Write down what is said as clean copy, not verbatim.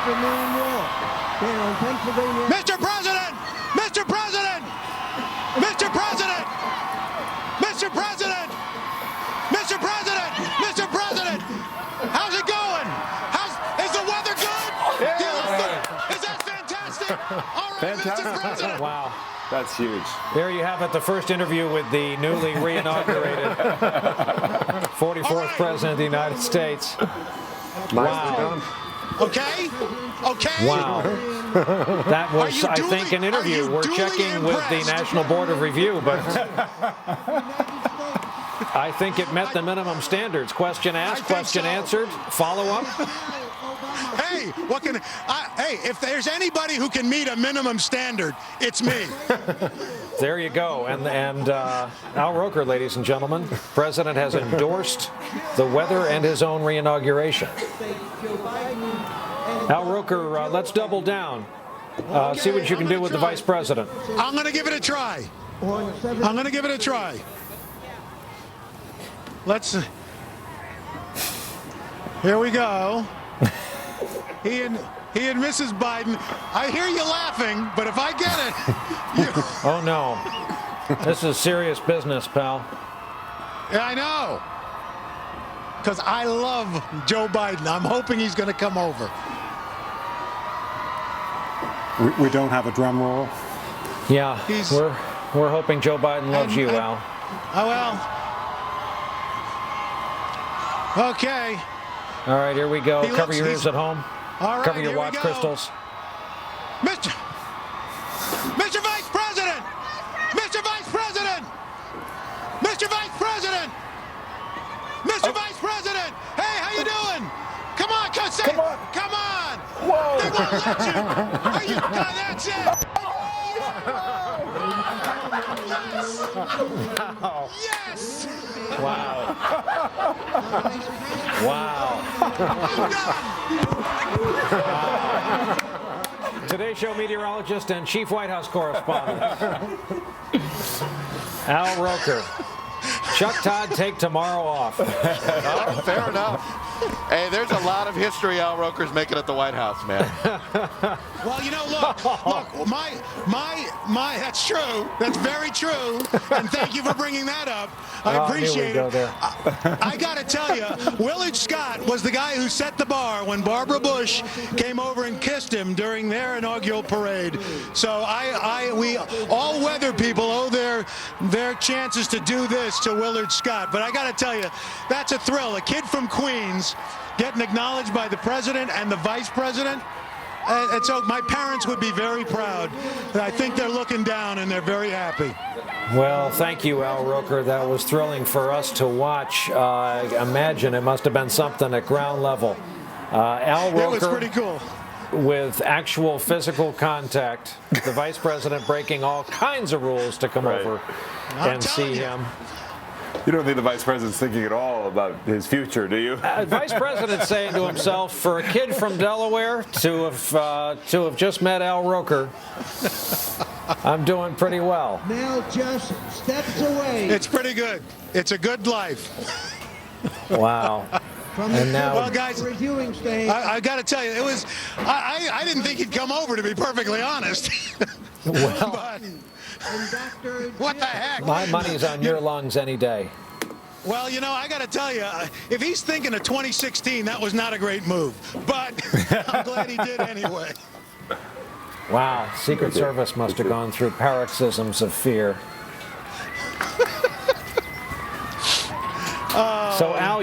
afternoon walk here on Pennsylvania. Mr. President! Mr. President! Mr. President! Mr. President! Mr. President! Mr. President! How's it going? Is the weather good? Is that fantastic? All right, Fantastic. Mr. President. Wow. That's huge. There you have it, the first interview with the newly re-inaugurated 44th President of the United States. Wow. Okay? Okay? Wow. That was, you I think, duly- an interview. are you We're duly checking with the impressed? National Board of Review, but I think it met the minimum standards. Question asked, think question so. answered, follow-up. Hey, hey, if there's anybody who can meet a minimum standard, it's me. There you go. And Al Roker, ladies and gentlemen, President has endorsed the weather and his own re-inauguration. Al Roker, let's double down. See what you can do with the Vice President. I'm going to give it a try. I'm going to give it a try. Here we go. He and Mrs. Biden. I hear you laughing, but if I get it, Oh, no. This is serious business, pal. yeah, I know. Because I love Joe Biden. I'm hoping he's going to come over. We don't have a drum roll. Yeah, He's- we're hoping Joe Biden loves you, Al. Oh, well. Okay. All right, here we go. He Cover looks- your he's- ears at home. All right, Cover your here we watch go. crystals. Mr. Vice President! Mr. Vice President! Mr. Vice President! Mr. Vice President! Hey, how you doing? Come on, come on! Come on! Whoa! They won't let you! Are you? That's it! Yes! Wow. Wow. Today's Show meteorologist and chief White House correspondent, Al Roker. Chuck Todd, take tomorrow off. Oh, fair enough. Hey, there's a lot of history Al Roker's making at the White House, man. Well, you know, look, that's true. That's very true. And thank you for bringing that up. I appreciate it. I got to tell you, Willard Scott was the guy who set the bar when Barbara Bush came over and kissed him during their inaugural parade. So we all weather people owe their chances to do this to Willard Scott. But I got to tell you, that's a thrill. A kid from Queens getting acknowledged by the president and the vice president. And so my parents would be very proud. I think they're looking down and they're very happy. Well, thank you, Al Roker. That was thrilling for us to watch. Imagine it must have been something at ground level. Al Roker, It was pretty cool. with actual physical contact, the vice president breaking all kinds of rules to come over and see him. You don't think the vice president's thinking at all about his future, do you? Vice president saying to himself, for a kid from Delaware to have just met Al Roker, I'm doing pretty well. Now just steps away. It's pretty good. It's a good life. Wow. From And now- Well, guys, reviewing stage. I got to tell you, it was. I didn't think he'd come over, to be perfectly honest. Well, But And Dr. what the heck? my money's on your lungs any day. Well, you know, I got to tell you, if he's thinking of 2016, that was not a great move. But I'm glad he did anyway. Wow. Secret Service must have gone through paroxysms of fear. So, Al,